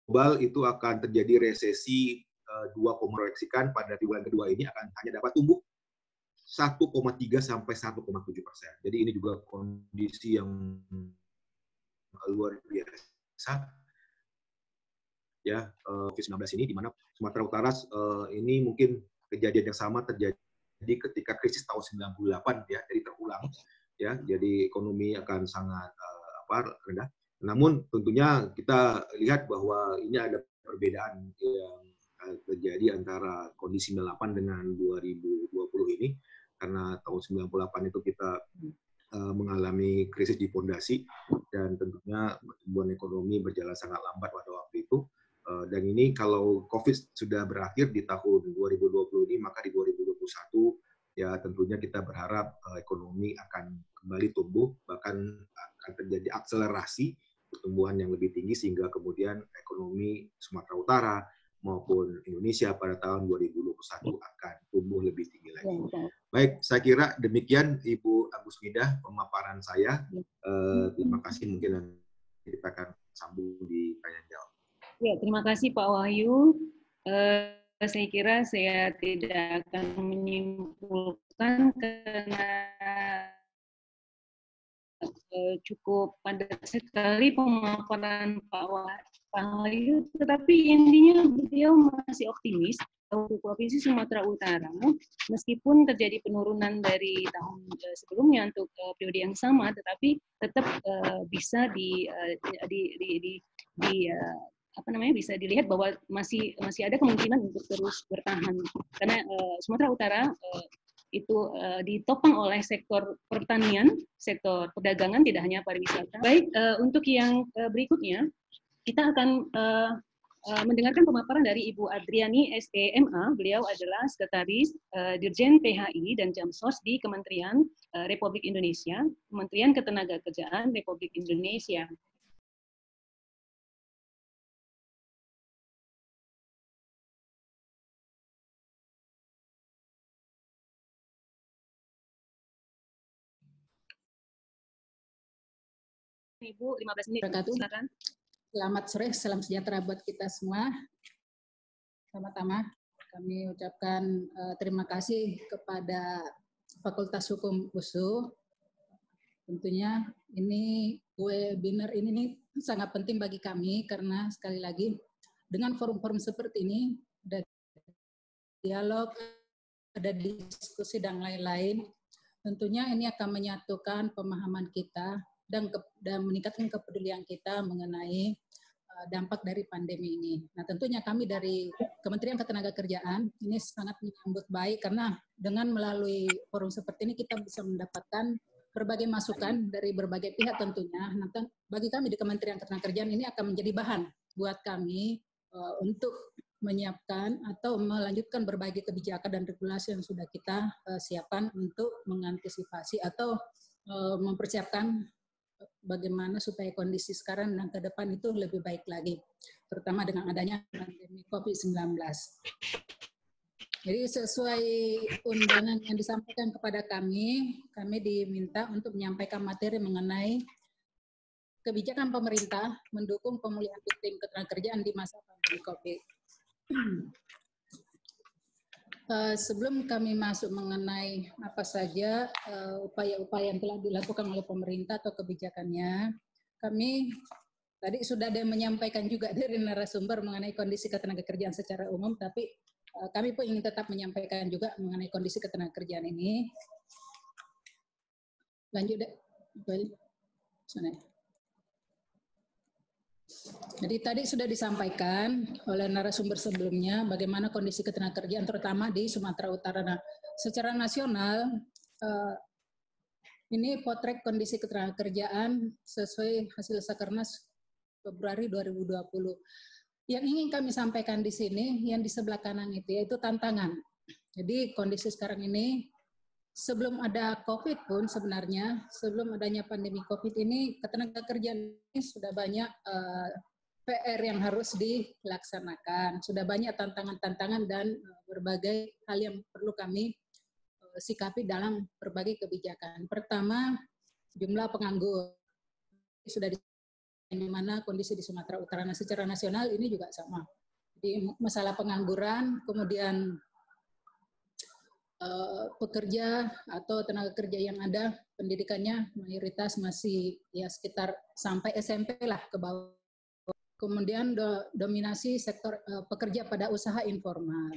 global itu akan terjadi resesi 2 proyeksikan pada bulan kedua ini akan hanya dapat tumbuh 1,3 sampai 1,7%. Jadi ini juga kondisi yang luar biasa ya, COVID-19 ini, di mana Sumatera Utara ini mungkin kejadian yang sama terjadi ketika krisis tahun 98 ya, jadi terulang ya, jadi ekonomi akan sangat rendah. Namun tentunya kita lihat bahwa ini ada perbedaan yang terjadi antara kondisi 98 dengan 2020 ini, karena tahun 98 itu kita mengalami krisis di fondasi dan tentunya pertumbuhan ekonomi berjalan sangat lambat pada waktu itu. Dan ini kalau COVID sudah berakhir di tahun 2020 ini, maka di 2021 ya tentunya kita berharap ekonomi akan kembali tumbuh, bahkan akan terjadi akselerasi pertumbuhan yang lebih tinggi sehingga kemudian ekonomi Sumatera Utara maupun Indonesia pada tahun 2021 akan tumbuh lebih tinggi lagi. Baik, saya kira demikian Ibu Agustinda pemaparan saya. Terima kasih, mungkin nanti kita akan sambung di tanya jawab. Ya, terima kasih Pak Wahyu. Saya kira saya tidak akan menyimpulkan karena cukup padat sekali pemaparan Pak Wahyu, tetapi intinya beliau masih optimis untuk Provinsi Sumatera Utara, meskipun terjadi penurunan dari tahun sebelumnya untuk periode yang sama, tetapi tetap bisa bisa dilihat bahwa masih ada kemungkinan untuk terus bertahan, karena Sumatera Utara itu ditopang oleh sektor pertanian, sektor perdagangan, tidak hanya pariwisata. Baik, untuk yang berikutnya, kita akan mendengarkan pemaparan dari Ibu Adriani SEMA. Beliau adalah Sekretaris Dirjen PHI dan Jamsos di Kementerian Republik Indonesia, Kementerian Ketenagakerjaan Republik Indonesia. Ibu, 15 menit. Silakan. Selamat sore, salam sejahtera buat kita semua. Pertama-tama kami ucapkan terima kasih kepada Fakultas Hukum USU. Tentunya ini webinar ini nih sangat penting bagi kami karena sekali lagi dengan forum-forum seperti ini ada dialog, ada diskusi dan lain-lain. Tentunya ini akan menyatukan pemahaman kita dan meningkatkan kepedulian kita mengenai dampak dari pandemi ini. Nah, tentunya kami dari Kementerian Ketenagakerjaan ini sangat menyambut baik karena dengan melalui forum seperti ini kita bisa mendapatkan berbagai masukan dari berbagai pihak tentunya. Nah, bagi kami di Kementerian Ketenagakerjaan ini akan menjadi bahan buat kami untuk menyiapkan atau melanjutkan berbagai kebijakan dan regulasi yang sudah kita siapkan untuk mengantisipasi atau mempersiapkan bagaimana supaya kondisi sekarang dan ke depan itu lebih baik lagi, terutama dengan adanya pandemi COVID-19. Jadi sesuai undangan yang disampaikan kepada kami diminta untuk menyampaikan materi mengenai kebijakan pemerintah mendukung pemulihan iklim ketenagakerjaan di masa pandemi COVID. Sebelum kami masuk mengenai apa saja upaya-upaya yang telah dilakukan oleh pemerintah atau kebijakannya, kami tadi sudah ada yang menyampaikan juga dari narasumber mengenai kondisi ketenagakerjaan secara umum, tapi kami pun ingin tetap menyampaikan juga mengenai kondisi ketenagakerjaan ini. Lanjut deh, sana. Jadi tadi sudah disampaikan oleh narasumber sebelumnya bagaimana kondisi ketenagakerjaan terutama di Sumatera Utara. Nah, secara nasional ini potret kondisi ketenagakerjaan sesuai hasil Sakernas Februari 2020. Yang ingin kami sampaikan di sini, yang di sebelah kanan itu yaitu tantangan. Jadi kondisi sekarang ini sebelum ada COVID pun sebenarnya, sebelum adanya pandemi COVID ini, ketenagakerjaan ini sudah banyak PR yang harus dilaksanakan. Sudah banyak tantangan-tantangan dan berbagai hal yang perlu kami sikapi dalam berbagai kebijakan. Pertama, jumlah penganggur. Sudah Bagaimana kondisi di Sumatera Utara. Nah, secara nasional ini juga sama. Jadi masalah pengangguran, kemudian pekerja atau tenaga kerja yang ada pendidikannya mayoritas masih ya sekitar sampai SMP lah ke bawah. Kemudian dominasi sektor pekerja pada usaha informal.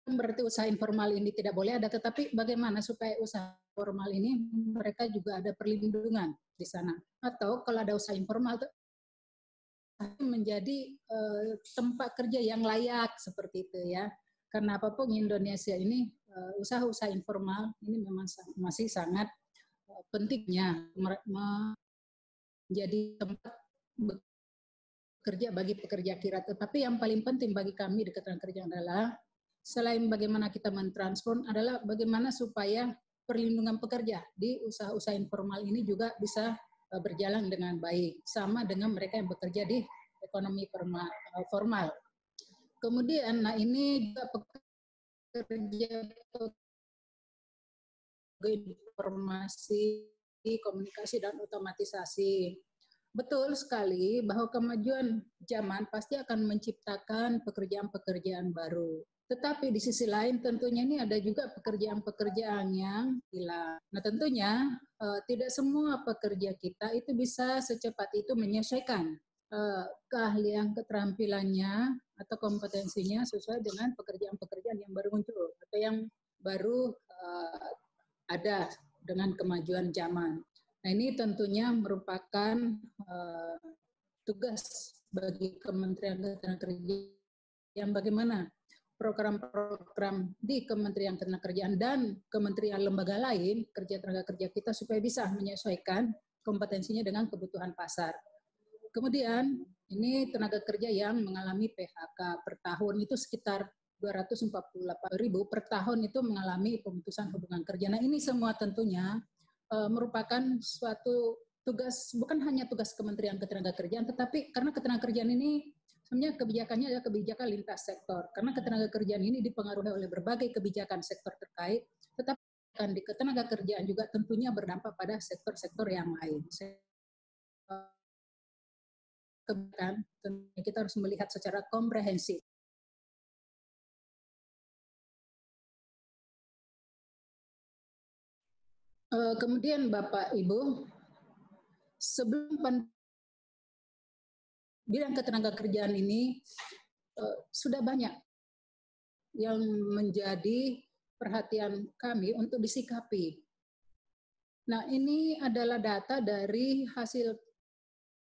Berarti usaha informal ini tidak boleh ada, tetapi bagaimana supaya usaha formal ini mereka juga ada perlindungan di sana. Atau kalau ada usaha informal menjadi tempat kerja yang layak seperti itu ya. Karena apapun Indonesia ini usaha-usaha informal ini memang masih sangat pentingnya menjadi tempat bekerja bagi pekerja kira. Tetapi yang paling penting bagi kami di Ketenagakerjaan adalah selain bagaimana kita mentransform adalah bagaimana supaya perlindungan pekerja di usaha-usaha informal ini juga bisa berjalan dengan baik, sama dengan mereka yang bekerja di ekonomi formal. Kemudian, nah ini juga pekerja informasi, komunikasi, dan otomatisasi. Betul sekali bahwa kemajuan zaman pasti akan menciptakan pekerjaan-pekerjaan baru. Tetapi di sisi lain tentunya ini ada juga pekerjaan-pekerjaan yang hilang. Nah tentunya tidak semua pekerja kita itu bisa secepat itu menyesuaikan keahlian, keterampilannya atau kompetensinya sesuai dengan pekerjaan-pekerjaan yang baru muncul atau yang baru ada dengan kemajuan zaman. Nah ini tentunya merupakan tugas bagi Kementerian Ketenagakerjaan yang bagaimana program-program di Kementerian Ketenagakerjaan dan kementerian lembaga lain kerja tenaga kerja kita supaya bisa menyesuaikan kompetensinya dengan kebutuhan pasar. Kemudian ini tenaga kerja yang mengalami PHK per tahun itu sekitar 248.000 per tahun itu mengalami pemutusan hubungan kerja. Nah ini semua tentunya merupakan suatu tugas, bukan hanya tugas Kementerian Ketenagakerjaan, tetapi karena ketenagakerjaan ini sebenarnya kebijakannya adalah kebijakan lintas sektor. Karena ketenagakerjaan ini dipengaruhi oleh berbagai kebijakan sektor terkait, tetapi di ketenagakerjaan juga tentunya berdampak pada sektor-sektor yang lain. Kebijakan tentunya kita harus melihat secara komprehensif. Kemudian Bapak Ibu, sebelum bidang ketenagakerjaan ini sudah banyak yang menjadi perhatian kami untuk disikapi. Nah, ini adalah data dari hasil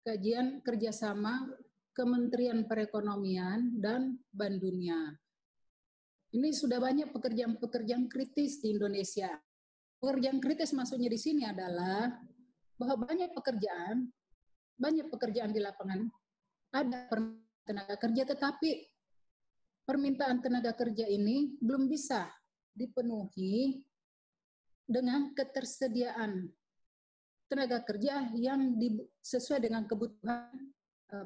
kajian kerjasama Kementerian Perekonomian dan Bank Dunia. Ini sudah banyak pekerjaan-pekerjaan kritis di Indonesia. Pekerjaan kritis maksudnya di sini adalah bahwa banyak pekerjaan di lapangan, ada tenaga kerja, tetapi permintaan tenaga kerja ini belum bisa dipenuhi dengan ketersediaan tenaga kerja yang sesuai dengan kebutuhan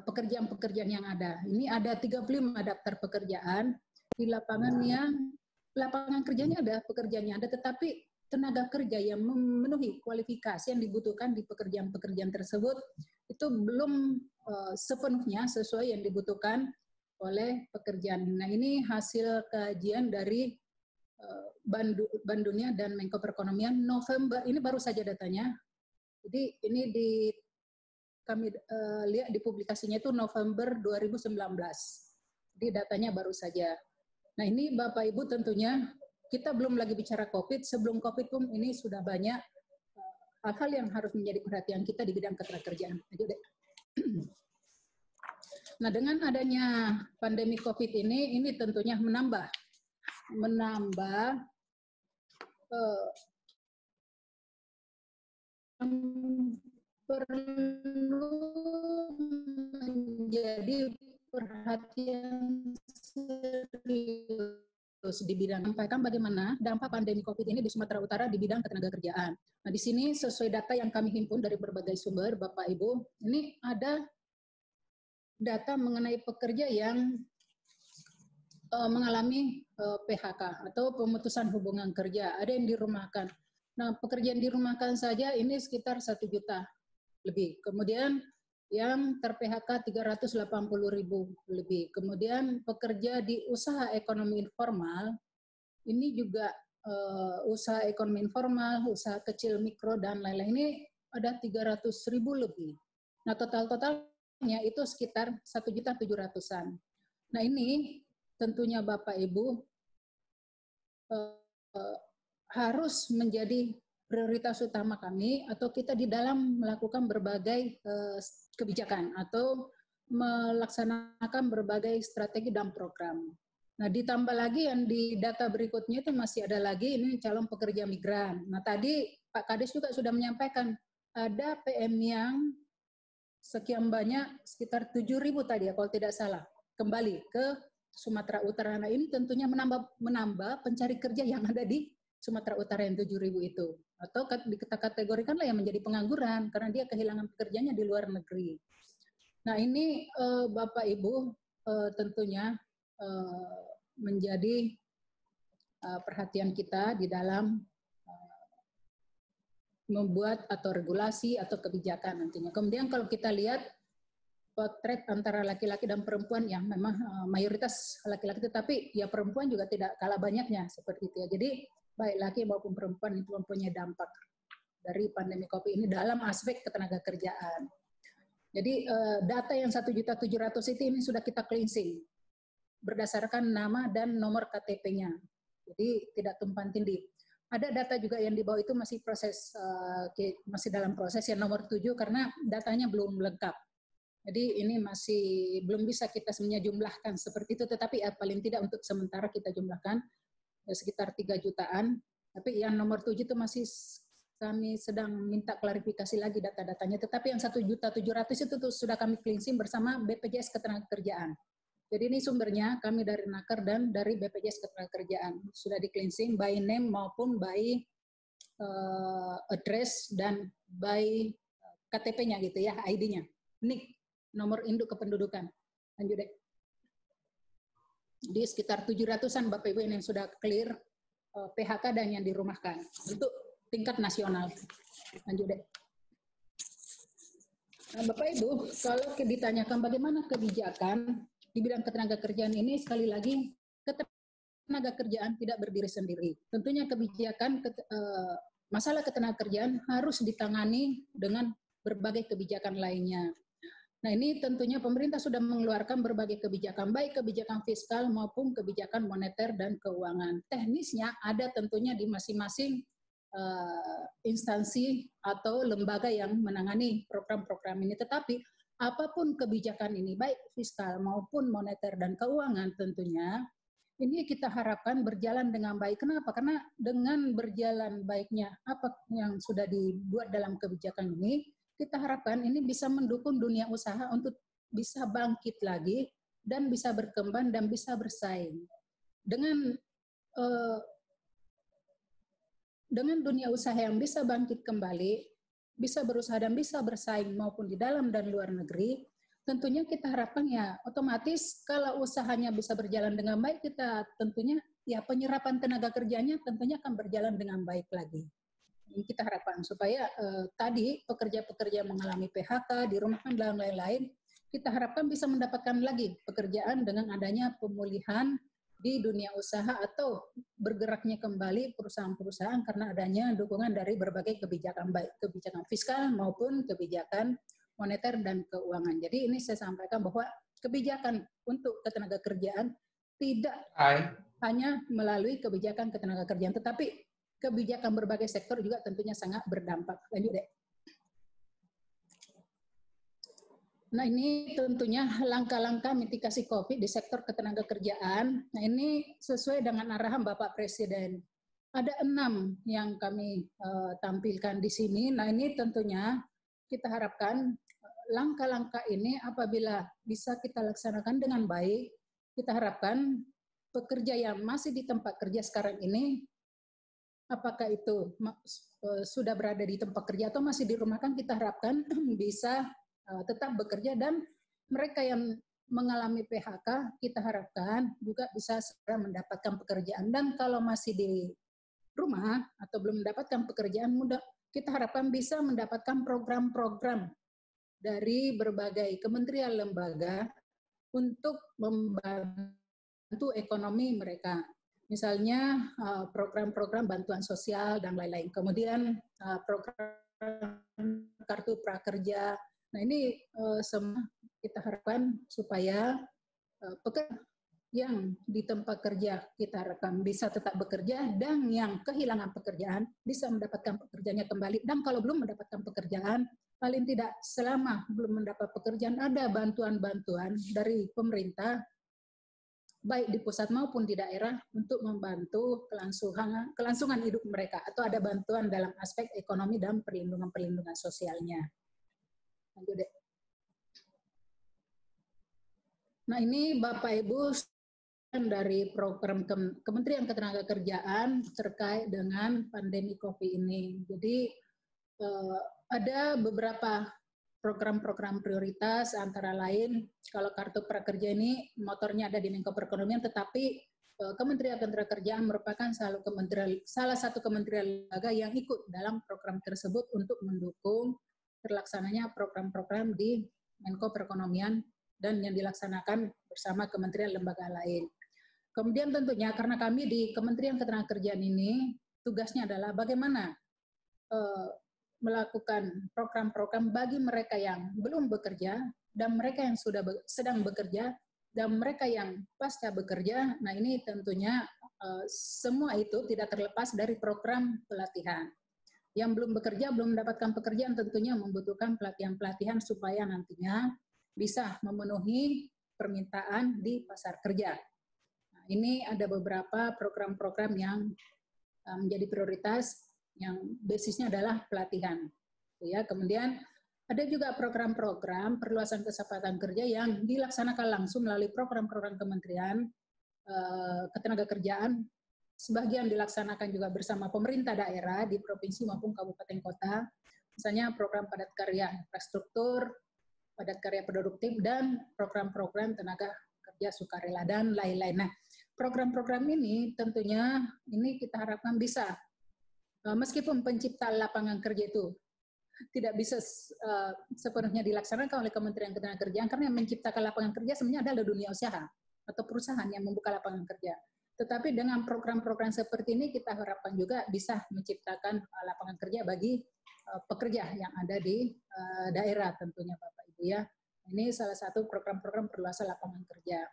pekerjaan-pekerjaan yang ada. Ini ada 35 daftar pekerjaan di lapangan yang lapangan kerjanya ada, pekerjaannya ada, tetapi tenaga kerja yang memenuhi kualifikasi yang dibutuhkan di pekerjaan-pekerjaan tersebut itu belum sepenuhnya sesuai yang dibutuhkan oleh pekerjaan. Nah ini hasil kajian dari Bank Dunia dan Menko Perekonomian November, ini baru saja datanya. Jadi ini kami lihat di publikasinya itu November 2019. Jadi datanya baru saja. Nah ini Bapak Ibu tentunya kita belum lagi bicara COVID, sebelum COVID pun ini sudah banyak hal-hal yang harus menjadi perhatian kita di bidang ketenagakerjaan. Nah, dengan adanya pandemi COVID ini tentunya menambah perlu menjadi perhatian serius di bidang sampaikan bagaimana dampak pandemi COVID ini di Sumatera Utara di bidang ketenagakerjaan. Nah, di sini sesuai data yang kami himpun dari berbagai sumber, Bapak Ibu, ini ada data mengenai pekerja yang mengalami PHK atau pemutusan hubungan kerja, ada yang dirumahkan. Nah, pekerjaan dirumahkan saja ini sekitar 1 juta lebih. Kemudian yang ter-PHK 380.000 lebih. Kemudian pekerja di usaha ekonomi informal, ini juga usaha ekonomi informal, usaha kecil mikro, dan lain-lain, ini ada 300.000 lebih. Nah, total-totalnya itu sekitar 1.700.000-an. Nah, ini tentunya Bapak Ibu harus menjadi prioritas utama kami, atau kita di dalam melakukan berbagai kebijakan atau melaksanakan berbagai strategi dan program. Nah, ditambah lagi yang di data berikutnya itu masih ada lagi ini calon pekerja migran. Nah, tadi Pak Kades juga sudah menyampaikan ada PM yang sekian banyak, sekitar 7.000 tadi ya kalau tidak salah, kembali ke Sumatera Utara. Nah, ini tentunya menambah pencari kerja yang ada di Sumatera Utara yang 7.000 itu. Atau kita kategorikanlah yang menjadi pengangguran karena dia kehilangan pekerjaannya di luar negeri. Nah, ini Bapak Ibu tentunya menjadi perhatian kita di dalam membuat atau regulasi atau kebijakan nantinya. Kemudian kalau kita lihat potret antara laki-laki dan perempuan yang memang mayoritas laki-laki, tetapi ya perempuan juga tidak kalah banyaknya seperti itu ya. Jadi baik laki maupun perempuan itu mempunyai dampak dari pandemi COVID ini dalam aspek ketenaga kerjaan. Jadi data yang 1.700.000 itu ini sudah kita cleansing berdasarkan nama dan nomor KTP-nya. Jadi tidak tumpang tindih. Ada data juga yang di bawah itu masih proses, masih dalam proses yang nomor 7 karena datanya belum lengkap. Jadi ini masih belum bisa kita sebenarnya jumlahkan seperti itu, tetapi ya paling tidak untuk sementara kita jumlahkan ya sekitar 3 jutaan. Tapi yang nomor 7 itu masih kami sedang minta klarifikasi lagi data-datanya. Tetapi yang 1.700.000 itu tuh sudah kami cleansing bersama BPJS Ketenagakerjaan. Jadi ini sumbernya kami dari Naker dan dari BPJS Ketenagakerjaan. Sudah di cleansing by name maupun by address dan by KTP-nya gitu ya, ID-nya. NIK, nomor induk kependudukan. Lanjut deh. Di sekitar 700-an Bapak Ibu yang sudah clear PHK dan yang dirumahkan. Untuk tingkat nasional. Lanjut deh. Nah, Bapak Ibu, kalau ditanyakan bagaimana kebijakan di bidang ketenagakerjaan ini, sekali lagi ketenagakerjaan tidak berdiri sendiri. Tentunya kebijakan masalah ketenagakerjaan harus ditangani dengan berbagai kebijakan lainnya. Nah, ini tentunya pemerintah sudah mengeluarkan berbagai kebijakan, baik kebijakan fiskal maupun kebijakan moneter dan keuangan. Teknisnya ada tentunya di masing-masing instansi atau lembaga yang menangani program-program ini. Tetapi apapun kebijakan ini, baik fiskal maupun moneter dan keuangan tentunya, ini kita harapkan berjalan dengan baik. Kenapa? Karena dengan berjalan baiknya apa yang sudah dibuat dalam kebijakan ini, kita harapkan ini bisa mendukung dunia usaha untuk bisa bangkit lagi dan bisa berkembang dan bisa bersaing. Dengan dunia usaha yang bisa bangkit kembali, bisa berusaha dan bisa bersaing maupun di dalam dan luar negeri, tentunya kita harapkan ya otomatis kalau usahanya bisa berjalan dengan baik, kita tentunya ya penyerapan tenaga kerjanya tentunya akan berjalan dengan baik lagi. Ini kita harapkan supaya tadi pekerja-pekerja mengalami PHK, dirumahkan dan lain-lain, kita harapkan bisa mendapatkan lagi pekerjaan dengan adanya pemulihan di dunia usaha atau bergeraknya kembali perusahaan-perusahaan karena adanya dukungan dari berbagai kebijakan, baik kebijakan fiskal maupun kebijakan moneter dan keuangan. Jadi ini saya sampaikan bahwa kebijakan untuk ketenagakerjaan tidak hanya melalui kebijakan ketenagakerjaan, tetapi kebijakan berbagai sektor juga tentunya sangat berdampak. Lanjut deh. Nah, ini tentunya langkah-langkah mitigasi COVID di sektor ketenagakerjaan. Nah, ini sesuai dengan arahan Bapak Presiden. Ada 6 yang kami tampilkan di sini. Nah, ini tentunya kita harapkan langkah-langkah ini apabila bisa kita laksanakan dengan baik, kita harapkan pekerja yang masih di tempat kerja sekarang ini, apakah itu sudah berada di tempat kerja atau masih dirumahkan, kita harapkan bisa tetap bekerja, dan mereka yang mengalami PHK kita harapkan juga bisa segera mendapatkan pekerjaan. Dan kalau masih di rumah atau belum mendapatkan pekerjaan, kita harapkan bisa mendapatkan program-program dari berbagai kementerian lembaga untuk membantu ekonomi mereka. Misalnya program-program bantuan sosial dan lain-lain. Kemudian program kartu prakerja. Nah ini semua kita harapkan supaya pekerja yang di tempat kerja kita harapkan bisa tetap bekerja, dan yang kehilangan pekerjaan bisa mendapatkan pekerjaannya kembali. Dan kalau belum mendapatkan pekerjaan, paling tidak selama belum mendapat pekerjaan ada bantuan-bantuan dari pemerintah baik di pusat maupun di daerah untuk membantu kelangsungan hidup mereka, atau ada bantuan dalam aspek ekonomi dan perlindungan sosialnya. Lanjut deh. Nah ini Bapak Ibu dari program Kementerian Ketenagakerjaan terkait dengan pandemi COVID ini. Jadi ada beberapa program-program prioritas, antara lain kalau kartu prakerja ini motornya ada di Menko Perekonomian, tetapi Kementerian Ketenagakerjaan merupakan salah satu kementerian lembaga yang ikut dalam program tersebut untuk mendukung terlaksananya program-program di Menko Perekonomian dan yang dilaksanakan bersama kementerian lembaga lain. Kemudian tentunya karena kami di Kementerian Ketenagakerjaan ini tugasnya adalah bagaimana melakukan program-program bagi mereka yang belum bekerja dan mereka yang sedang bekerja dan mereka yang pasca bekerja. Nah ini tentunya semua itu tidak terlepas dari program pelatihan. Yang belum bekerja, belum mendapatkan pekerjaan tentunya membutuhkan pelatihan-pelatihan supaya nantinya bisa memenuhi permintaan di pasar kerja. Nah, ini ada beberapa program-program yang menjadi prioritas yang basisnya adalah pelatihan. Ya, kemudian ada juga program-program perluasan kesempatan kerja yang dilaksanakan langsung melalui program-program Kementerian Ketenagakerjaan. Sebagian dilaksanakan juga bersama pemerintah daerah di provinsi maupun kabupaten kota. Misalnya program padat karya infrastruktur, padat karya produktif, dan program-program tenaga kerja sukarela dan lain-lain. Nah, program-program ini tentunya ini kita harapkan bisa, meskipun penciptaan lapangan kerja itu tidak bisa sepenuhnya dilaksanakan oleh Kementerian Ketenagakerjaan, karena yang menciptakan lapangan kerja sebenarnya adalah dunia usaha atau perusahaan yang membuka lapangan kerja. Tetapi dengan program-program seperti ini kita harapkan juga bisa menciptakan lapangan kerja bagi pekerja yang ada di daerah tentunya Bapak Ibu ya. Ini salah satu program-program perluasan lapangan kerja.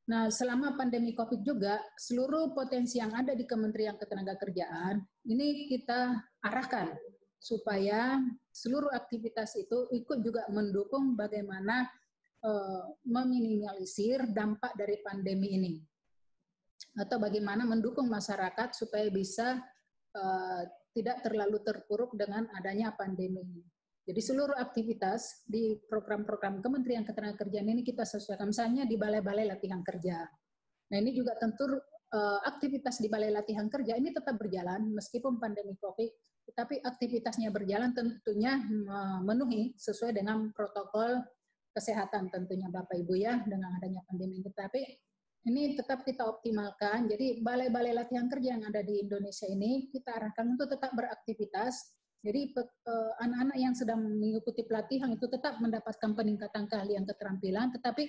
Nah, selama pandemi COVID juga, seluruh potensi yang ada di Kementerian Ketenagakerjaan ini kita arahkan supaya seluruh aktivitas itu ikut juga mendukung bagaimana meminimalisir dampak dari pandemi ini, atau bagaimana mendukung masyarakat supaya bisa tidak terlalu terpuruk dengan adanya pandemi ini. Jadi seluruh aktivitas di program-program Kementerian Ketenagakerjaan ini kita sesuaikan, misalnya di balai-balai latihan kerja. Nah ini juga tentu aktivitas di balai latihan kerja ini tetap berjalan meskipun pandemi COVID, tetapi aktivitasnya berjalan tentunya memenuhi sesuai dengan protokol kesehatan tentunya Bapak Ibu ya, dengan adanya pandemi ini. Tapi ini tetap kita optimalkan. Jadi balai-balai latihan kerja yang ada di Indonesia ini kita arahkan untuk tetap beraktivitas. Jadi anak-anak yang sedang mengikuti pelatihan itu tetap mendapatkan peningkatan keahlian keterampilan, tetapi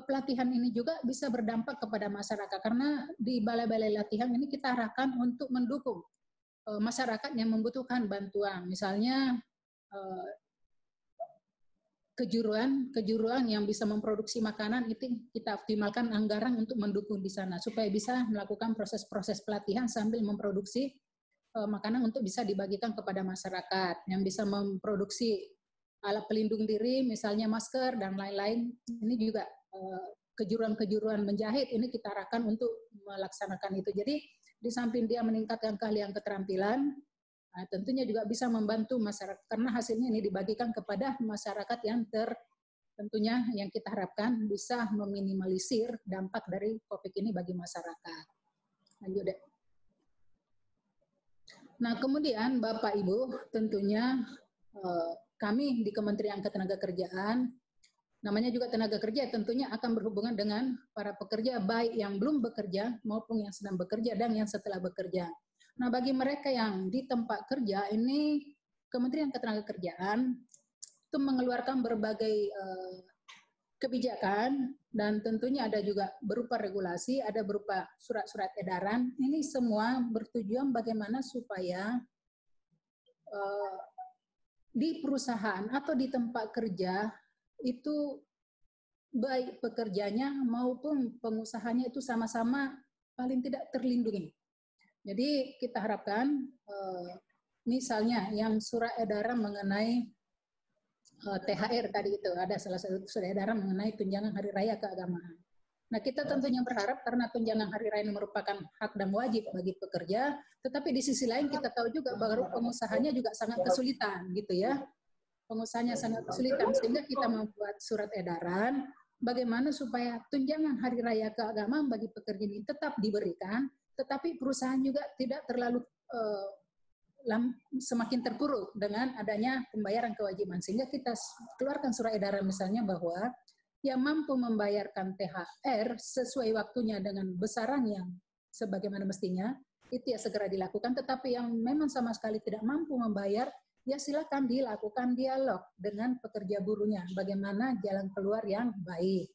pelatihan ini juga bisa berdampak kepada masyarakat, karena di balai-balai latihan ini kita arahkan untuk mendukung masyarakat yang membutuhkan bantuan. Misalnya kejuruan yang bisa memproduksi makanan itu kita optimalkan anggaran untuk mendukung di sana supaya bisa melakukan proses-proses pelatihan sambil memproduksi makanan untuk bisa dibagikan kepada masyarakat. Yang bisa memproduksi alat pelindung diri, misalnya masker dan lain-lain. Ini juga kejuruan-kejuruan menjahit ini kita arahkan untuk melaksanakan itu. Jadi di samping dia meningkatkan keahlian keterampilan, nah, tentunya juga bisa membantu masyarakat karena hasilnya ini dibagikan kepada masyarakat yang tentunya yang kita harapkan bisa meminimalisir dampak dari COVID ini bagi masyarakat. Lanjut deh. Nah, kemudian Bapak Ibu, tentunya kami di Kementerian Ketenagakerjaan, namanya juga tenaga kerja, tentunya akan berhubungan dengan para pekerja baik yang belum bekerja maupun yang sedang bekerja dan yang setelah bekerja. Nah, bagi mereka yang di tempat kerja ini, Kementerian Ketenagakerjaan itu mengeluarkan berbagai kebijakan, dan tentunya ada juga berupa regulasi, ada berupa surat-surat edaran. Ini semua bertujuan bagaimana supaya di perusahaan atau di tempat kerja itu baik pekerjanya maupun pengusahanya itu sama-sama paling tidak terlindungi. Jadi kita harapkan misalnya yang surat edaran mengenai THR tadi itu, ada salah satu surat edaran mengenai tunjangan hari raya keagamaan. Nah, kita tentunya berharap karena tunjangan hari raya ini merupakan hak dan wajib bagi pekerja, tetapi di sisi lain kita tahu juga bahwa pengusahanya juga sangat kesulitan gitu ya. Pengusahanya sangat kesulitan, sehingga kita membuat surat edaran bagaimana supaya tunjangan hari raya keagamaan bagi pekerja ini tetap diberikan, tetapi perusahaan juga tidak terlalu semakin terpuruk dengan adanya pembayaran kewajiban, sehingga kita keluarkan surat edaran misalnya bahwa yang mampu membayarkan THR sesuai waktunya dengan besaran yang sebagaimana mestinya itu ya segera dilakukan, tetapi yang memang sama sekali tidak mampu membayar ya silakan dilakukan dialog dengan pekerja buruhnya bagaimana jalan keluar yang baik.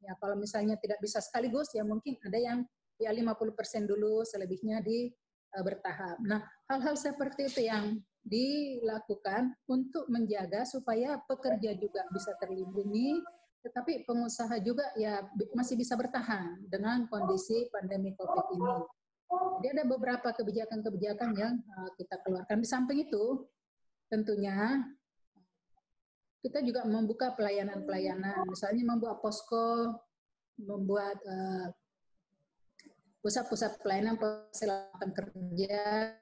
Ya kalau misalnya tidak bisa sekaligus ya mungkin ada yang ya 50% dulu, selebihnya bertahap. Nah, hal-hal seperti itu yang dilakukan untuk menjaga supaya pekerja juga bisa terlindungi, tetapi pengusaha juga ya masih bisa bertahan dengan kondisi pandemi COVID ini. Jadi ada beberapa kebijakan-kebijakan yang kita keluarkan. Di samping itu, tentunya kita juga membuka pelayanan-pelayanan, misalnya membuat posko, membuat pusat-pusat pelayanan perselatan kerja,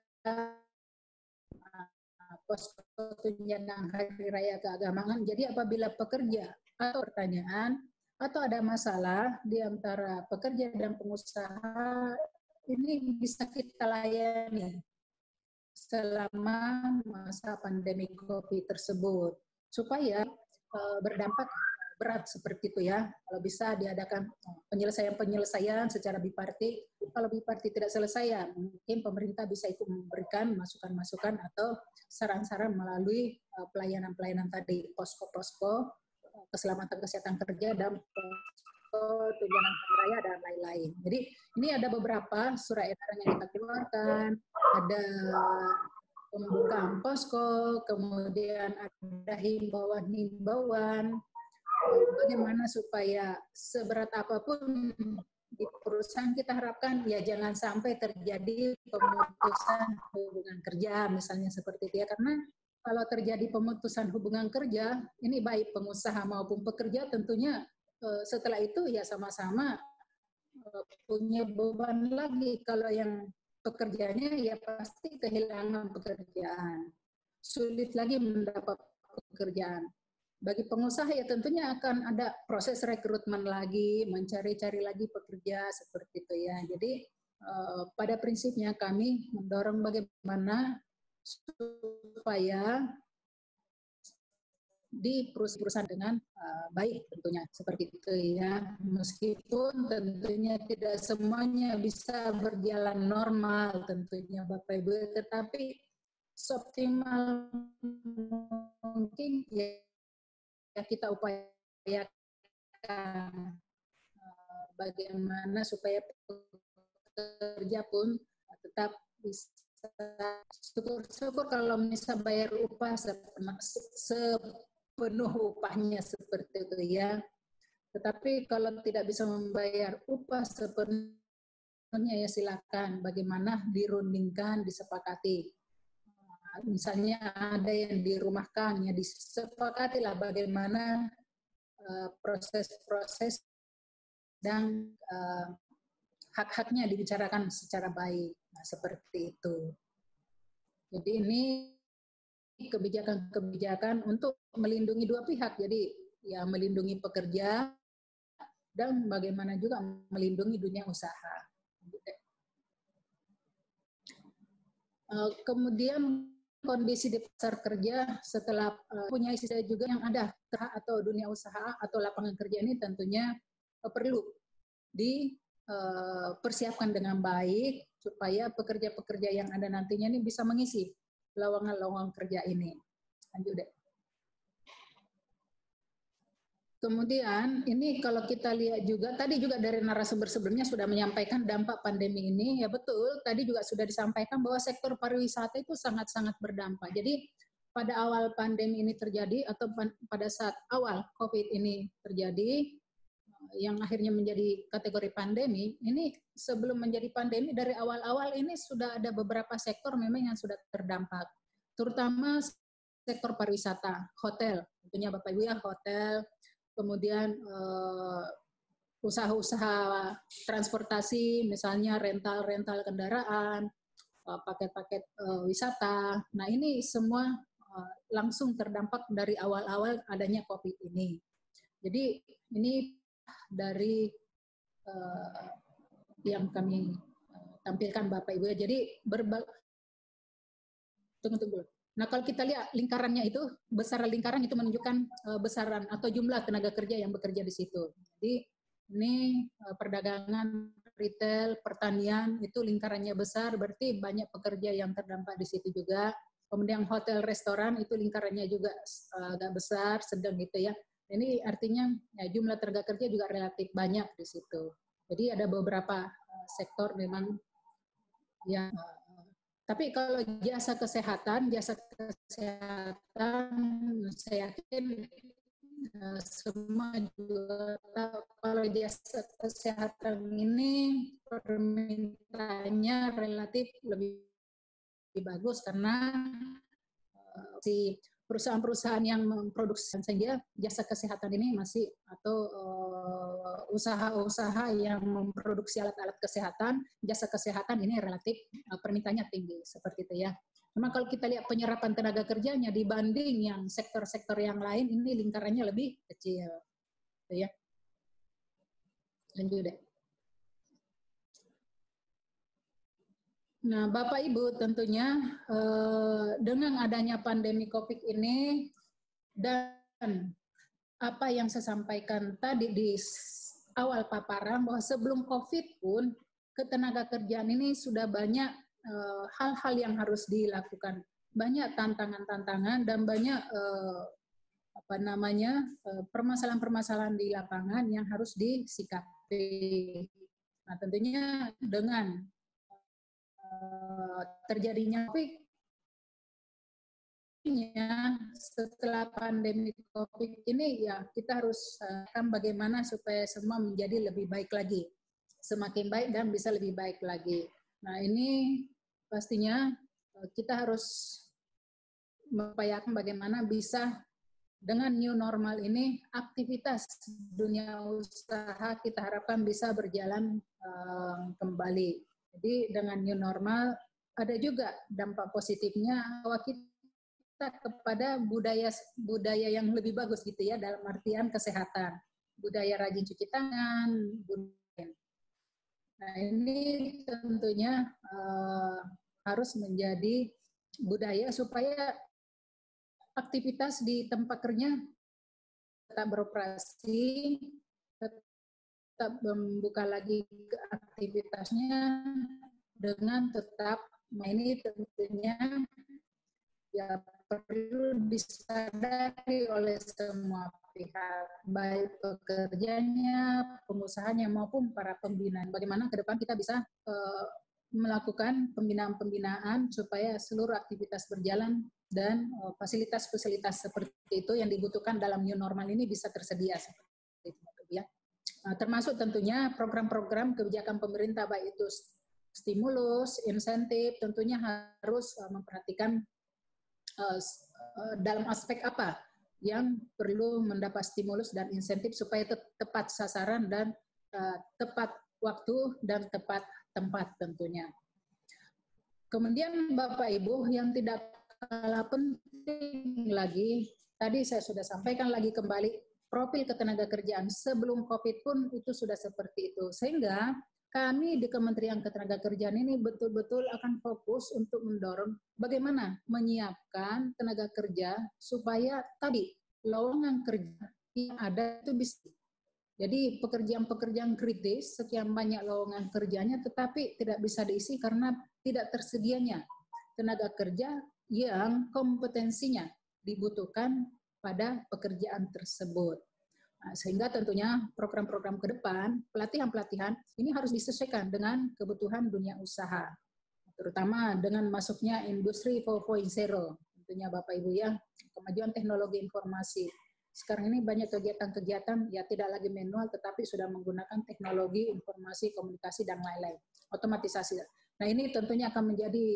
posko tunjangan hari raya keagamaan. Jadi apabila pekerja atau pertanyaan atau ada masalah di antara pekerja dan pengusaha, ini bisa kita layani selama masa pandemi COVID tersebut, supaya berdampak berat seperti itu ya. Kalau bisa diadakan penyelesaian secara bipartit. Kalau bipartit tidak selesai, mungkin pemerintah bisa ikut memberikan masukan-masukan atau saran-saran melalui pelayanan-pelayanan tadi, posko-posko keselamatan kesehatan kerja dan posko tunjangan hari raya dan lain-lain. Jadi ini ada beberapa surat edaran yang kita keluarkan, ada pembukaan posko, kemudian ada himbauan-himbauan bagaimana supaya seberat apapun di perusahaan kita harapkan ya jangan sampai terjadi pemutusan hubungan kerja misalnya seperti itu ya, karena kalau terjadi pemutusan hubungan kerja ini baik pengusaha maupun pekerja tentunya setelah itu ya sama-sama punya beban lagi. Kalau yang pekerjaannya ya pasti kehilangan pekerjaan, sulit lagi mendapat pekerjaan. Bagi pengusaha ya tentunya akan ada proses rekrutmen lagi, mencari-cari lagi pekerja seperti itu ya. Jadi pada prinsipnya kami mendorong bagaimana supaya di perusahaan dengan baik tentunya seperti itu ya. Meskipun tentunya tidak semuanya bisa berjalan normal tentunya Bapak Ibu, tetapi seoptimal mungkin ya kita upayakan bagaimana supaya pekerja pun tetap bisa syukur-syukur kalau bisa bayar upah sepenuh upahnya seperti itu ya. Tetapi kalau tidak bisa membayar upah sepenuhnya ya silakan bagaimana dirundingkan, disepakati. Misalnya ada yang dirumahkan, ya disepakatilah bagaimana proses-proses dan hak-haknya dibicarakan secara baik. Nah, seperti itu. Jadi ini kebijakan-kebijakan untuk melindungi dua pihak. Jadi ya melindungi pekerja dan bagaimana juga melindungi dunia usaha. Kemudian kondisi di pasar kerja setelah punya istilah juga yang ada atau dunia usaha atau lapangan kerja ini tentunya perlu dipersiapkan dengan baik supaya pekerja-pekerja yang ada nantinya ini bisa mengisi lowongan-lowongan kerja ini. Lanjut deh. Kemudian ini kalau kita lihat juga, tadi juga dari narasumber sebelumnya sudah menyampaikan dampak pandemi ini, ya betul, tadi juga sudah disampaikan bahwa sektor pariwisata itu sangat-sangat berdampak. Jadi pada awal pandemi ini terjadi atau pada saat awal COVID ini terjadi, yang akhirnya menjadi kategori pandemi, ini sebelum menjadi pandemi dari awal-awal ini sudah ada beberapa sektor memang yang sudah terdampak, terutama sektor pariwisata, hotel, tentunya Bapak Ibu ya, hotel, kemudian usaha-usaha transportasi, misalnya rental kendaraan, paket-paket wisata. Nah ini semua langsung terdampak dari awal-awal adanya COVID ini. Jadi ini dari yang kami tampilkan Bapak Ibu ya. Jadi tunggu. Nah, kalau kita lihat lingkarannya itu, besaran lingkaran itu menunjukkan besaran atau jumlah tenaga kerja yang bekerja di situ. Jadi ini perdagangan, retail, pertanian itu lingkarannya besar, berarti banyak pekerja yang terdampak di situ juga. Kemudian hotel, restoran itu lingkarannya juga agak besar, sedang gitu ya. Ini artinya ya, jumlah tenaga kerja juga relatif banyak di situ. Jadi ada beberapa sektor memang yang tapi kalau jasa kesehatan saya yakin semua juga tahu kalau jasa kesehatan ini permintaannya relatif lebih bagus karena si perusahaan-perusahaan yang memproduksi saja jasa kesehatan ini masih atau usaha-usaha yang memproduksi alat-alat kesehatan, jasa kesehatan ini relatif permintaannya tinggi seperti itu ya. Memang kalau kita lihat penyerapan tenaga kerjanya dibanding yang sektor-sektor yang lain ini lingkarannya lebih kecil, gitu ya. Lanjut deh. Nah, Bapak Ibu tentunya dengan adanya pandemi COVID ini dan apa yang saya sampaikan tadi di awal paparan bahwa sebelum COVID pun ketenaga kerjaan ini sudah banyak hal-hal yang harus dilakukan, banyak tantangan-tantangan dan banyak permasalahan-permasalahan di lapangan yang harus disikapi. Nah, tentunya dengan terjadinya COVID setelah pandemi COVID ini ya kita harus bagaimana supaya semua menjadi lebih baik lagi, semakin baik dan bisa lebih baik lagi. Nah ini pastinya kita harus mengupayakan bagaimana bisa dengan new normal ini aktivitas dunia usaha kita harapkan bisa berjalan kembali. Jadi dengan new normal ada juga dampak positifnya bahwa kita kepada budaya yang lebih bagus gitu ya dalam artian kesehatan, budaya rajin cuci tangan, budaya. Nah ini tentunya harus menjadi budaya supaya aktivitas di tempat kerja tetap beroperasi, tetap membuka lagi aktivitasnya dengan tetap, nah ini tentunya ya perlu disadari oleh semua pihak, baik pekerjanya, pengusahanya maupun para pembina. Bagaimana ke depan kita bisa melakukan pembinaan-pembinaan supaya seluruh aktivitas berjalan dan fasilitas-fasilitas seperti itu yang dibutuhkan dalam new normal ini bisa tersedia seperti itu ya. Termasuk tentunya program-program kebijakan pemerintah baik itu stimulus, insentif, tentunya harus memperhatikan dalam aspek apa yang perlu mendapat stimulus dan insentif supaya tepat sasaran dan tepat waktu dan tepat tempat tentunya. Kemudian Bapak Ibu yang tidak kalah penting lagi, tadi saya sudah sampaikan lagi kembali, profil ketenaga kerjaan sebelum COVID pun itu sudah seperti itu. Sehingga kami di Kementerian Ketenagakerjaan ini betul-betul akan fokus untuk mendorong bagaimana menyiapkan tenaga kerja supaya tadi lowongan kerja yang ada itu bisa. Jadi pekerjaan-pekerjaan kritis, sekian banyak lowongan kerjanya, tetapi tidak bisa diisi karena tidak tersedianya tenaga kerja yang kompetensinya dibutuhkan pada pekerjaan tersebut. Nah, sehingga tentunya program-program ke depan, pelatihan-pelatihan ini harus disesuaikan dengan kebutuhan dunia usaha, terutama dengan masuknya industri 4.0, tentunya Bapak Ibu ya, kemajuan teknologi informasi. Sekarang ini banyak kegiatan-kegiatan ya tidak lagi manual tetapi sudah menggunakan teknologi informasi, komunikasi dan lain-lain, otomatisasi. Nah ini tentunya akan menjadi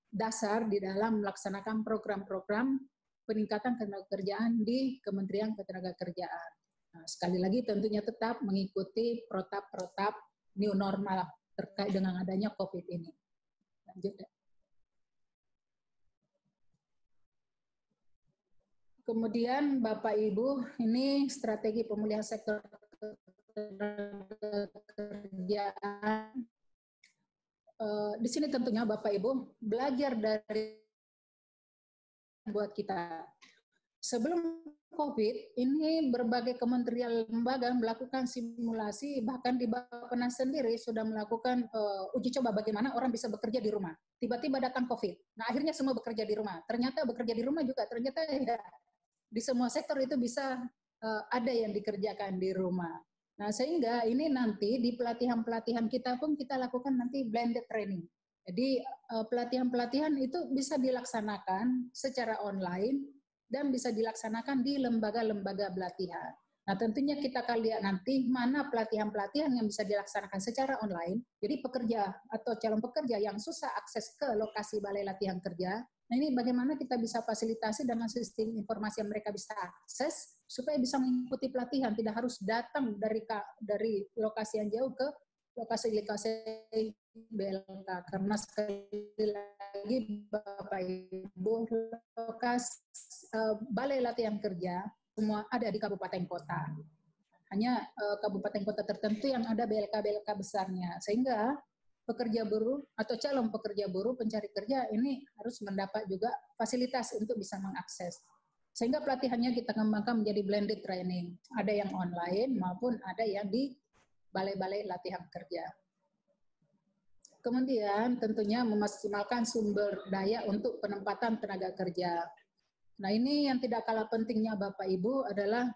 dasar di dalam melaksanakan program-program peningkatan ketenagakerjaan di Kementerian Ketenagakerjaan. Nah, sekali lagi tentunya tetap mengikuti protap-protap new normal terkait dengan adanya COVID ini. Lanjut. Kemudian Bapak Ibu, ini strategi pemulihan sektor kerjaan. Di sini tentunya Bapak Ibu belajar dari buat kita. Sebelum COVID, ini berbagai kementerian lembaga melakukan simulasi, bahkan di Bappenas sendiri sudah melakukan uji coba bagaimana orang bisa bekerja di rumah. Tiba-tiba datang COVID. Nah, akhirnya semua bekerja di rumah. Ternyata bekerja di rumah juga, ternyata ya, di semua sektor itu bisa ada yang dikerjakan di rumah. Nah, sehingga ini nanti di pelatihan-pelatihan kita pun kita lakukan nanti blended training. Jadi pelatihan-pelatihan itu bisa dilaksanakan secara online dan bisa dilaksanakan di lembaga-lembaga pelatihan. Nah, tentunya kita akan lihat nanti mana pelatihan-pelatihan yang bisa dilaksanakan secara online. Jadi pekerja atau calon pekerja yang susah akses ke lokasi balai latihan kerja, nah ini bagaimana kita bisa fasilitasi dengan sistem informasi yang mereka bisa akses supaya bisa mengikuti pelatihan, tidak harus datang dari lokasi yang jauh ke lokasi-lokasi BLK, karena sekali lagi Bapak Ibu, lokasi balai latihan kerja semua ada di kabupaten kota. Hanya kabupaten kota tertentu yang ada BLK besarnya, sehingga pekerja buruh atau calon pekerja buruh pencari kerja ini harus mendapat juga fasilitas untuk bisa mengakses. Sehingga pelatihannya kita kembangkan menjadi blended training. Ada yang online maupun ada yang di balai-balai latihan kerja. Kemudian tentunya memaksimalkan sumber daya untuk penempatan tenaga kerja. Nah ini yang tidak kalah pentingnya Bapak Ibu adalah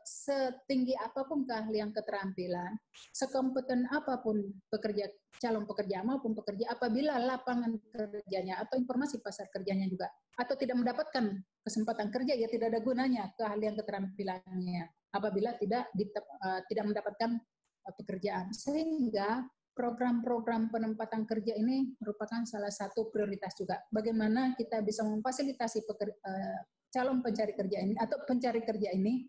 setinggi apapun keahlian keterampilan, sekompeten apapun pekerja, calon pekerja maupun pekerja, apabila lapangan kerjanya atau informasi pasar kerjanya juga, atau tidak mendapatkan kesempatan kerja, ya tidak ada gunanya keahlian keterampilannya apabila tidak mendapatkan pekerjaan. Sehingga program-program penempatan kerja ini merupakan salah satu prioritas juga. Bagaimana kita bisa memfasilitasi calon pencari kerja ini atau pencari kerja ini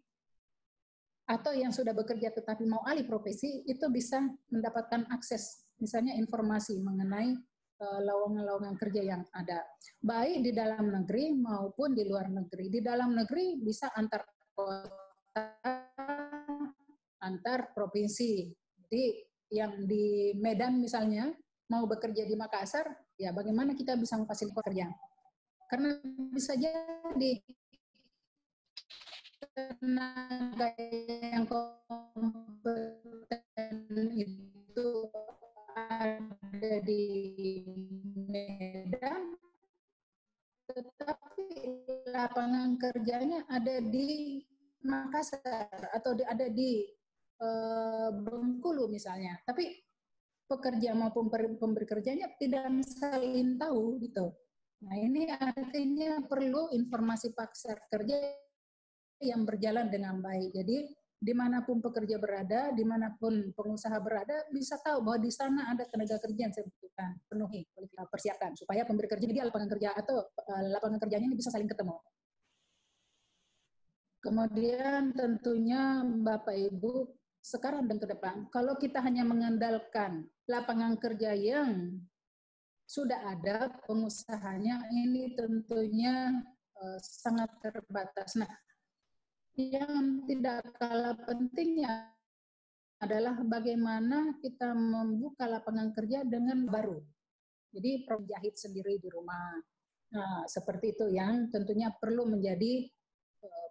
atau yang sudah bekerja tetapi mau alih profesi itu bisa mendapatkan akses misalnya informasi mengenai lowongan-lowongan kerja yang ada, baik di dalam negeri maupun di luar negeri. Di dalam negeri bisa antar kota, antar provinsi. Jadi yang di Medan misalnya mau bekerja di Makassar, ya bagaimana kita bisa memfasilitasi pekerjaan? Karena bisa jadi tenaga yang kompeten itu ada di Medan, tetapi lapangan kerjanya ada di Makassar atau ada di Bengkulu misalnya, tapi pekerja maupun pemberi kerjanya tidak saling tahu gitu. Nah ini artinya perlu informasi pasar kerja yang berjalan dengan baik. Jadi dimanapun pekerja berada, dimanapun pengusaha berada, bisa tahu bahwa di sana ada tenaga kerja yang saya butuhkan, penuhi, persiapkan supaya pemberi kerja di lapangan kerja atau lapangan kerjanya ini bisa saling ketemu. Kemudian tentunya Bapak Ibu, sekarang dan ke depan, kalau kita hanya mengandalkan lapangan kerja yang sudah ada pengusahanya, ini tentunya sangat terbatas. Nah, yang tidak kalah pentingnya adalah bagaimana kita membuka lapangan kerja dengan baru. Jadi penjahit sendiri di rumah. Nah, seperti itu yang tentunya perlu menjadi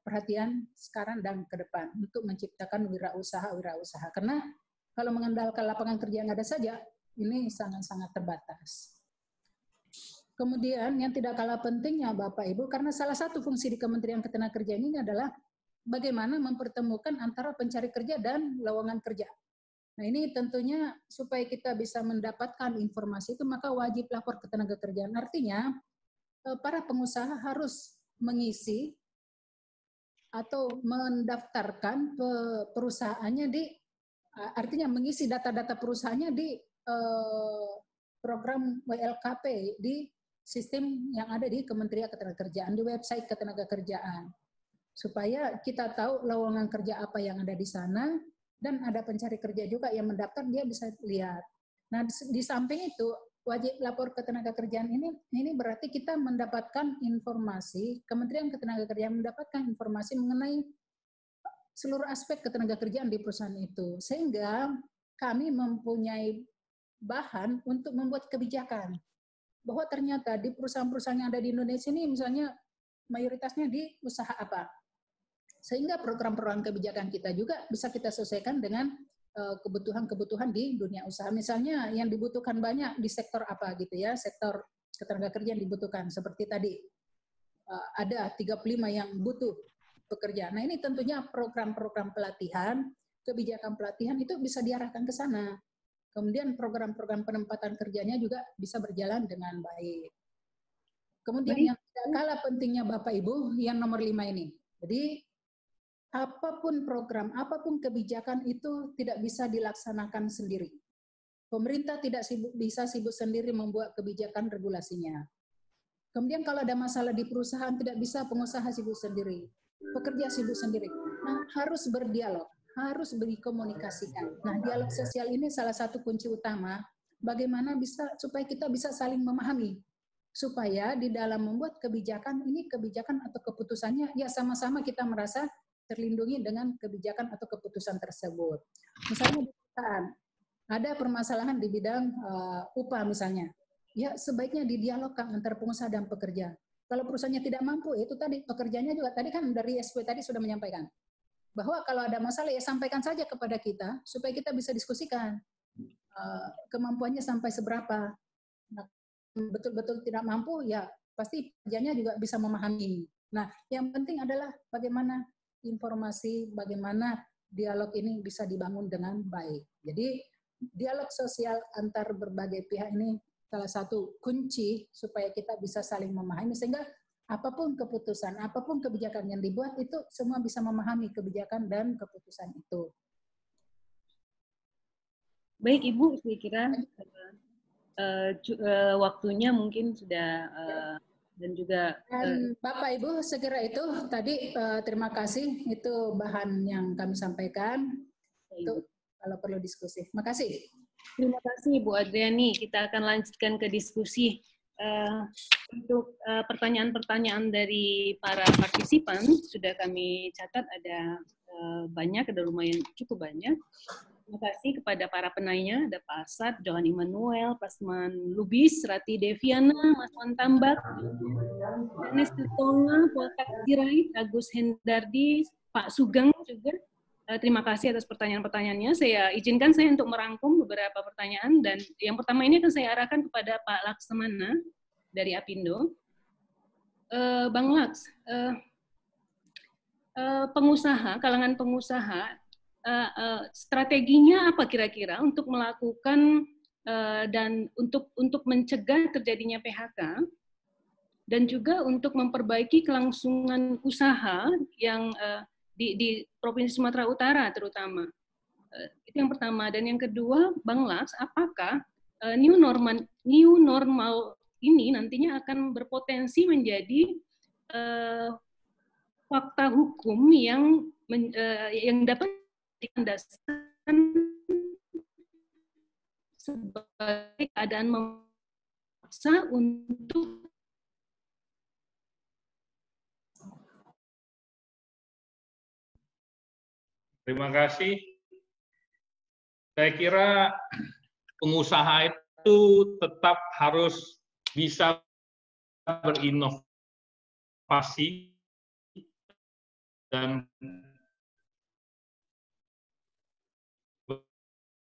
perhatian sekarang dan ke depan untuk menciptakan wirausaha. Karena kalau mengandalkan lapangan kerja yang ada saja, ini sangat-sangat terbatas. Kemudian yang tidak kalah pentingnya Bapak Ibu, karena salah satu fungsi di Kementerian Ketenagakerjaan ini adalah bagaimana mempertemukan antara pencari kerja dan lowongan kerja. Nah, ini tentunya supaya kita bisa mendapatkan informasi itu, maka wajib lapor ke tenaga kerjaan. Artinya, para pengusaha harus mengisi atau mendaftarkan perusahaannya di, artinya mengisi data-data perusahaannya di program WLKP, di sistem yang ada di Kementerian Ketenagakerjaan, di website Ketenagakerjaan. Supaya kita tahu lowongan kerja apa yang ada di sana, dan ada pencari kerja juga yang mendaftar, dia bisa lihat. Nah, di samping itu, wajib lapor Ketenagakerjaan ini berarti kita mendapatkan informasi, Kementerian Ketenagakerjaan mendapatkan informasi mengenai seluruh aspek ketenagakerjaan di perusahaan itu. Sehingga kami mempunyai bahan untuk membuat kebijakan. Bahwa ternyata di perusahaan-perusahaan yang ada di Indonesia ini, misalnya mayoritasnya di usaha apa. Sehingga program-program kebijakan kita juga bisa kita sesuaikan dengan kebutuhan-kebutuhan di dunia usaha. Misalnya yang dibutuhkan banyak di sektor apa gitu ya, sektor ketenagakerjaan dibutuhkan. Seperti tadi, ada 35 yang butuh pekerja. Nah, ini tentunya program-program pelatihan, kebijakan pelatihan itu bisa diarahkan ke sana. Kemudian program-program penempatan kerjanya juga bisa berjalan dengan baik. Kemudian yang tidak kalah pentingnya Bapak Ibu, yang nomor 5 ini. Jadi, apapun program, apapun kebijakan itu tidak bisa dilaksanakan sendiri. Pemerintah tidak bisa sibuk sendiri membuat kebijakan regulasinya. Kemudian kalau ada masalah di perusahaan, tidak bisa pengusaha sibuk sendiri, pekerja sibuk sendiri. Nah, harus berdialog, harus berkomunikasikan. Nah, dialog sosial ini salah satu kunci utama bagaimana supaya kita bisa saling memahami. Supaya di dalam membuat kebijakan, ini kebijakan atau keputusannya, ya sama-sama kita merasa terlindungi dengan kebijakan atau keputusan tersebut. Misalnya di perusahaan, ada permasalahan di bidang upah misalnya. Ya sebaiknya didialogkan antara pengusaha dan pekerja. Kalau perusahaannya tidak mampu, itu tadi pekerjanya juga, tadi kan dari SP tadi sudah menyampaikan. Bahwa kalau ada masalah ya sampaikan saja kepada kita, supaya kita bisa diskusikan kemampuannya sampai seberapa. Nah, betul-betul tidak mampu, ya pasti pekerjanya juga bisa memahami. Nah, yang penting adalah bagaimana informasi, bagaimana dialog ini bisa dibangun dengan baik. Jadi dialog sosial antar berbagai pihak ini salah satu kunci supaya kita bisa saling memahami, sehingga apapun keputusan, apapun kebijakan yang dibuat itu semua bisa memahami kebijakan dan keputusan itu. Baik Ibu, saya kira waktunya mungkin sudah dan juga Bapak Ibu, sekira itu tadi terima kasih, itu bahan yang kami sampaikan untuk kalau perlu diskusi. Terima kasih. Terima kasih Bu Adriani. Kita akan lanjutkan ke diskusi. Untuk pertanyaan-pertanyaan dari para partisipan sudah kami catat, ada banyak, ada lumayan cukup banyak. Terima kasih kepada para penanya, ada Pak Asad, Johan Immanuel, Pasman Lubis, Rati Deviana, Mas Wan Tambak, Denis Tirtonga, Poltak Sirait, Agus Hendardi, Pak Sugeng juga. Terima kasih atas pertanyaan-pertanyaannya. Saya izinkan saya untuk merangkum beberapa pertanyaan, dan yang pertama ini akan saya arahkan kepada Pak Laksamana dari Apindo. Bang Laks, pengusaha, kalangan pengusaha, strateginya apa kira-kira untuk melakukan dan untuk mencegah terjadinya PHK, dan juga untuk memperbaiki kelangsungan usaha yang di Provinsi Sumatera Utara terutama. Itu yang pertama. Dan yang kedua, Bang Laks, apakah new normal ini nantinya akan berpotensi menjadi fakta hukum yang dapat dikandaskan sebagai keadaan memaksa untuk Terima kasih. Saya kira pengusaha itu tetap harus bisa berinovasi dan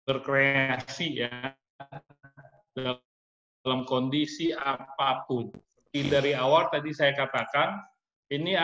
berkreasi ya dalam kondisi apapun. Seperti dari awal tadi saya katakan, ini